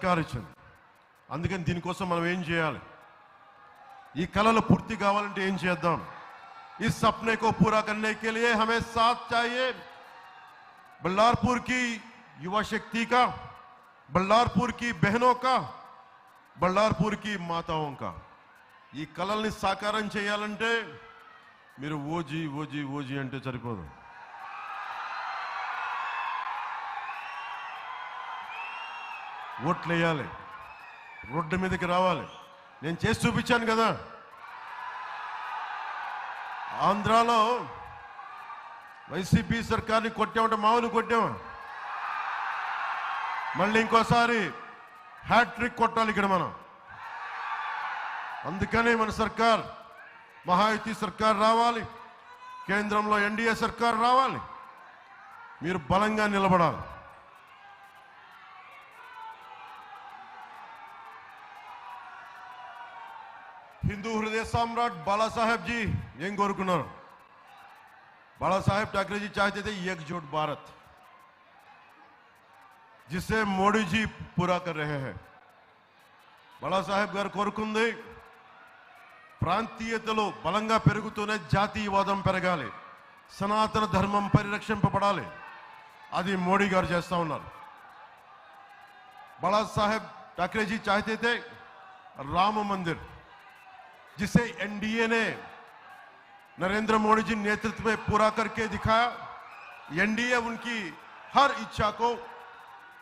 ఇచ్చింది. అందుకని దీనికోసం మనం ఏం చేయాలి? ఈ కళలు పూర్తి కావాలంటే ఏం చేద్దాం? इस सपने को पूरा करने के लिए हमें साथ चाहिए बल्लारपुर की युवा शक्ति का, बल्लारपुर की बहनों का, बल्लारपुर की माताओं का. ఈ కళల్ని సాకారం చేయాలంటే మీరు ఓజీ ఓజీ ఓజీ అంటే సరిపోదు. ఓట్లు వేయాలి, రోడ్డు మీదకి రావాలి. నేను చేసి చూపించాను కదా. ఆంధ్రాలో వైసీపీ సర్కార్ని కొట్టామంటే మామూలు కొట్టామా? మళ్ళీ ఇంకోసారి హ్యాట్రిక్ కొట్టాలి ఇక్కడ మనం. అందుకనే మన సర్కార్ మహాయుతి సర్కార్ రావాలి, కేంద్రంలో ఎన్డీఏ సర్కార్ రావాలి. మీరు బలంగా నిలబడాలి. हिंदू हृदय सम्राट बाला साहेब जी ఏం కోరుకున్నారు? बाला साहेब ठाकरे जी चाहते थे एकजुट भारत, जिसे मोदी जी पूरा कर रहे हैं. बाला साहेब గారు కోరుకుంది ప్రాంతీయతలో బలంగా పెరుగుతూనే జాతీయవాదం పెరగాలి, సనాతన ధర్మం పరిరక్షింపబడాలి. అది మోడీ గారు చేస్తా ఉన్నారు. बाला साहेब ठाकरे जी चाहते थे राम मंदिर, जिसे एनडीए ने नरेंद्र मोदी जी नेतृत्व में पूरा करके दिखाया. एनडीए उनकी हर इच्छा को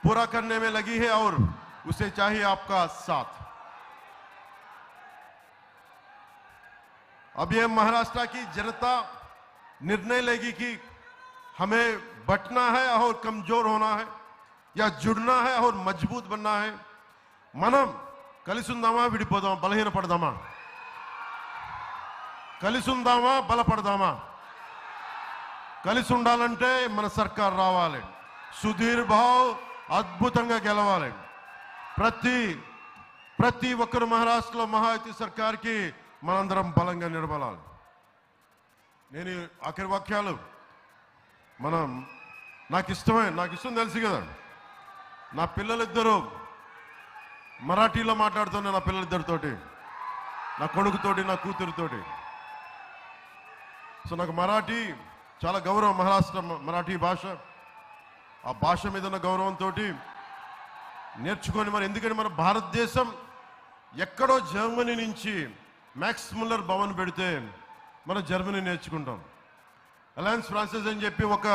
पूरा करने में लगी है और उसे चाहिए आपका साथ. अब यह महाराष्ट्र की जनता निर्णय लेगी कि हमें बटना है और कमजोर होना है या जुड़ना है और मजबूत बनना है. మనం కలిసి ఉందామా విడిపోదామా, బలహీనపడదామా? కలిసి ఉందామా బలపడదామా? కలిసి ఉండాలంటే మన సర్కార్ రావాలి. సుధీర్ భావ్ అద్భుతంగా గెలవాలి. ప్రతి ఒక్కరు మహారాష్ట్రలో మహాయుతి సర్కార్కి మనందరం బలంగా నిలబడాలి. నేను ఆఖరి వాక్యాలు నాకు ఇష్టం తెలుసు కదా. నా పిల్లలిద్దరూ మరాఠీలో మాట్లాడుతున్నా, నా పిల్లలిద్దరితోటి, నా కొడుకుతోటి, నా కూతురుతోటి. సో నాకు మరాఠీ చాలా గౌరవం, మహారాష్ట్ర మరాఠీ భాష. ఆ భాష మీద ఉన్న గౌరవంతో నేర్చుకొని ఎందుకంటే మన భారతదేశం ఎక్కడో జర్మనీ నుంచి మ్యాక్స్ ముల్లర్ భవన్ పెడితే మనం జర్మనీ నేర్చుకుంటాం. అలయన్స్ ఫ్రాన్సెస్ అని చెప్పి ఒక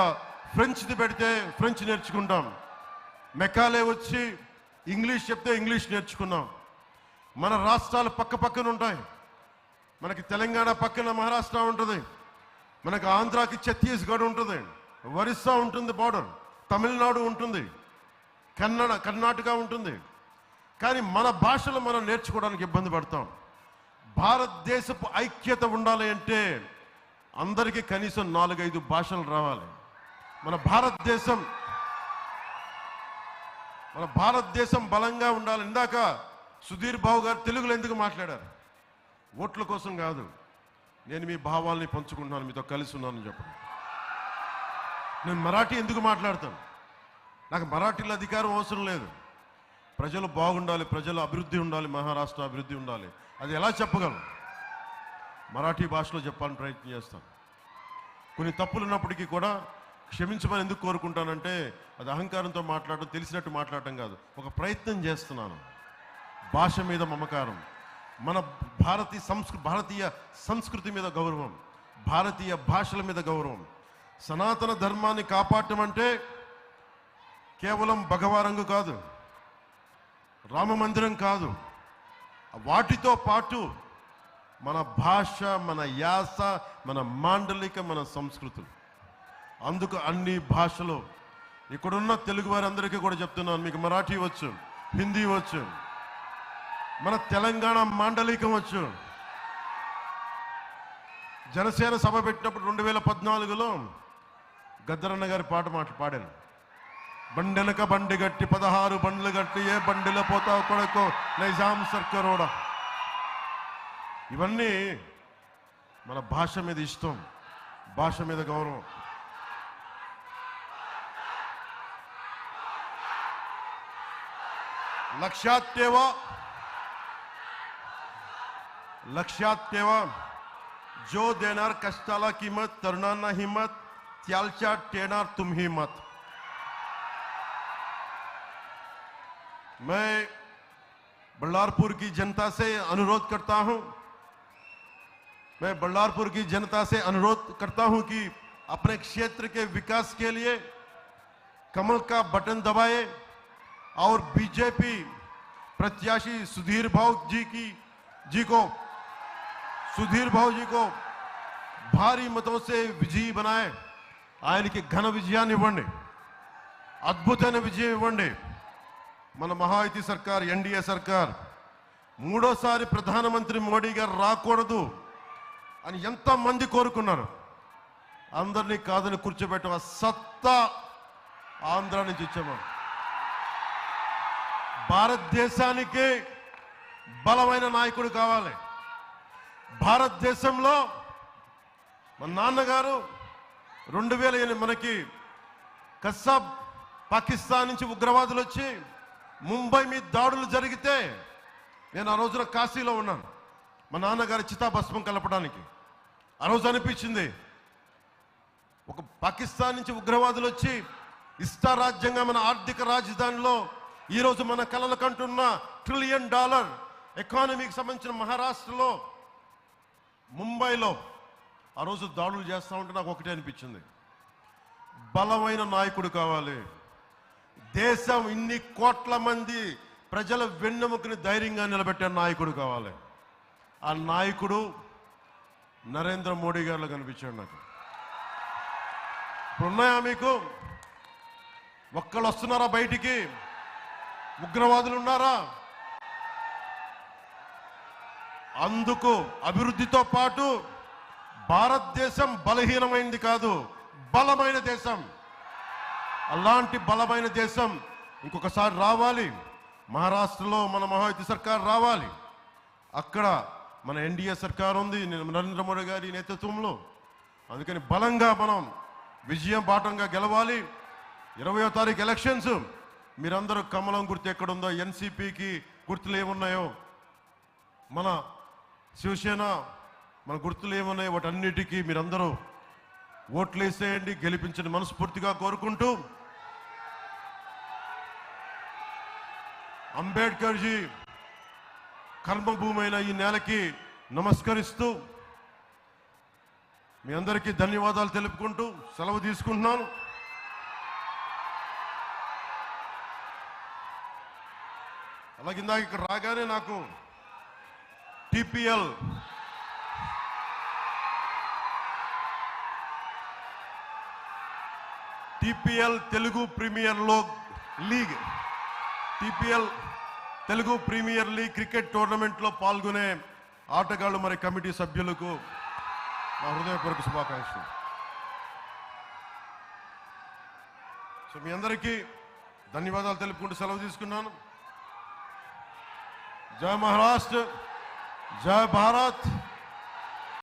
ఫ్రెంచ్ది పెడితే ఫ్రెంచ్ నేర్చుకుంటాం. మెకాలే వచ్చి ఇంగ్లీష్ చెప్తే ఇంగ్లీష్ నేర్చుకున్నాం. మన రాష్ట్రాలు పక్కన ఉంటాయి. మనకి తెలంగాణ పక్కన మహారాష్ట్ర ఉంటుంది, మనకు ఆంధ్రాకి ఛత్తీస్గఢ్ ఉంటుంది, ఒరిస్సా ఉంటుంది బార్డర్, తమిళనాడు ఉంటుంది, కర్ణాటక ఉంటుంది. కానీ మన భాషలు మనం నేర్చుకోవడానికి ఇబ్బంది పడతాం. భారతదేశపు ఐక్యత ఉండాలి అంటే అందరికీ కనీసం 4-5 భాషలు రావాలి. మన భారతదేశం బలంగా ఉండాలి. ఇందాక సుధీర్ బాబు గారు తెలుగులో ఎందుకు మాట్లాడారు? ఓట్ల కోసం కాదు, నేను మీ భావాల్ని పంచుకుంటున్నాను, మీతో కలిసి ఉన్నానని చెప్పండి. నేను మరాఠీ ఎందుకు మాట్లాడతాను? నాకు మరాఠీలో అధికారం అవసరం లేదు. ప్రజలు బాగుండాలి, ప్రజల అభివృద్ధి ఉండాలి, మహారాష్ట్ర అభివృద్ధి ఉండాలి. అది ఎలా చెప్పగలను? మరాఠీ భాషలో చెప్పాలని ప్రయత్నం చేస్తాను. కొన్ని తప్పులు ఉన్నప్పటికీ కూడా క్షమించమని ఎందుకు కోరుకుంటానంటే అది అహంకారంతో మాట్లాడటం, తెలిసినట్టు మాట్లాడటం కాదు, ఒక ప్రయత్నం చేస్తున్నాను. భాష మీద మమకారం, మన భారతీయ సంస్కృతి మీద గౌరవం, భారతీయ భాషల మీద గౌరవం. సనాతన ధర్మాన్ని కాపాడటం అంటే కేవలం భగవారంగు కాదు, రామ మందిరం కాదు, వాటితో పాటు మన భాష, మన యాస, మన మాండలిక, మన సంస్కృతులు. అందుకు అన్ని భాషలు ఇక్కడున్న తెలుగు వారందరికీ కూడా చెప్తున్నాను, మీకు మరాఠీ వచ్చు, హిందీ వచ్చు, మన తెలంగాణ మాండలికం వచ్చు. జనసేన సభ పెట్టినప్పుడు 2014లో గద్దరన్న గారి పాట పాడాను. బండెనక బండి గట్టి 16 బండ్లు గట్టి ఏ బండిలో పోతావు కొడుకో నైజాం సర్కారోడా. ఇవన్నీ మన భాష మీద ఇష్టం, భాష మీద గౌరవం. लक्षात ठेवा जो देणार कष्टाला किंमत तरुणांना हिम्मत त्यालच्या टेणार तुम्ही मत. मैं बल्लारपुर की जनता से अनुरोध करता हूं कि अपने क्षेत्र के विकास के लिए कमल का बटन दबाए और बीजेपी प्रत्याशी सुधीर भाऊ जी को भारी मतों से विजयी बनाए. ఆయనకి ఘన విజయాన్ని ఇవ్వండి, అద్భుతమైన విజయం ఇవ్వండి. మన మహాయుతి సర్కార్, ఎన్డీఏ సర్కార్ మూడోసారి ప్రధానమంత్రి మోడీ గారు రాకూడదు అని ఎంతమంది కోరుకున్నారు. అందరినీ కాదని కూర్చోబెట్టిన సత్తా ఆంధ్ర నుంచి ఇచ్చాము. భారతదేశానికి బలమైన నాయకుడు కావాలి. భారతదేశంలో మన నాన్నగారు 2008 మనకి కస్సాబ్ పాకిస్తాన్ నుంచి ఉగ్రవాదులు వచ్చి ముంబై మీద దాడులు జరిగితే నేను ఆ రోజున కాశీలో ఉన్నాను మా నాన్నగారి చితాభస్మం కలపడానికి. ఆ రోజు అనిపించింది ఒక పాకిస్తాన్ నుంచి ఉగ్రవాదులు వచ్చి ఇష్టారాజ్యంగా మన ఆర్థిక రాజధానిలో ఈరోజు మన కలలు కంటున్న $1 ట్రిలియన్ ఎకానమీకి సంబంధించిన మహారాష్ట్రలో ముంబైలో ఆ రోజు దాడులు చేస్తూ ఉంటే నాకు ఒకటే అనిపించింది, బలమైన నాయకుడు కావాలి. దేశం ఇన్ని కోట్ల మంది ప్రజల వెన్నెముకని ధైర్యంగా నిలబెట్టే నాయకుడు కావాలి. ఆ నాయకుడు నరేంద్ర మోడీ గారిలో కనిపించాడు నాకు. ఇప్పుడు ఉన్నాయా మీకు? ఒక్కళ్ళు వస్తున్నారా బయటికి? ఉగ్రవాదులు ఉన్నారా? అందుకు అభివృద్ధితో పాటు భారతదేశం బలహీనమైంది కాదు, బలమైన దేశం. అలాంటి బలమైన దేశం ఇంకొకసారి రావాలి. మహారాష్ట్రలో మన మహాయుతి సర్కార్ రావాలి. అక్కడ మన ఎన్డీఏ సర్కార్ ఉంది నరేంద్ర మోడీ గారి నేతృత్వంలో. అందుకని బలంగా మనం విజయం బాటంగా గెలవాలి. 20వ తారీఖు ఎలక్షన్స్. మీరందరూ కమలం గుర్తు ఎక్కడుందో, ఎన్సీపీకి గుర్తులు ఏమున్నాయో, మన శివసేన మన గుర్తులు ఏమున్నాయో వాటన్నిటికీ మీరందరూ ఓట్లు వేసేయండి, గెలిపించండి మనస్ఫూర్తిగా కోరుకుంటూ, అంబేద్కర్ జీ కర్మభూమి అయిన ఈ నేలకి నమస్కరిస్తూ మీ అందరికీ ధన్యవాదాలు తెలుపుకుంటూ సెలవు తీసుకుంటున్నాను. అలాగే ఇందాక ఇక్కడ రాగానే నాకు TPL Telugu premier league Telugu premier league cricket టోర్నమెంట్లో పాల్గొనే ఆటగాళ్ళు మరి కమిటీ సభ్యులకు నా హృదయపూర్వక శుభాకాంక్షలు. సో మీ అందరికీ ధన్యవాదాలు తెలుపుకుంటూ సెలవు తీసుకున్నాను. జై మహారాష్ట్ర, జై భారత్.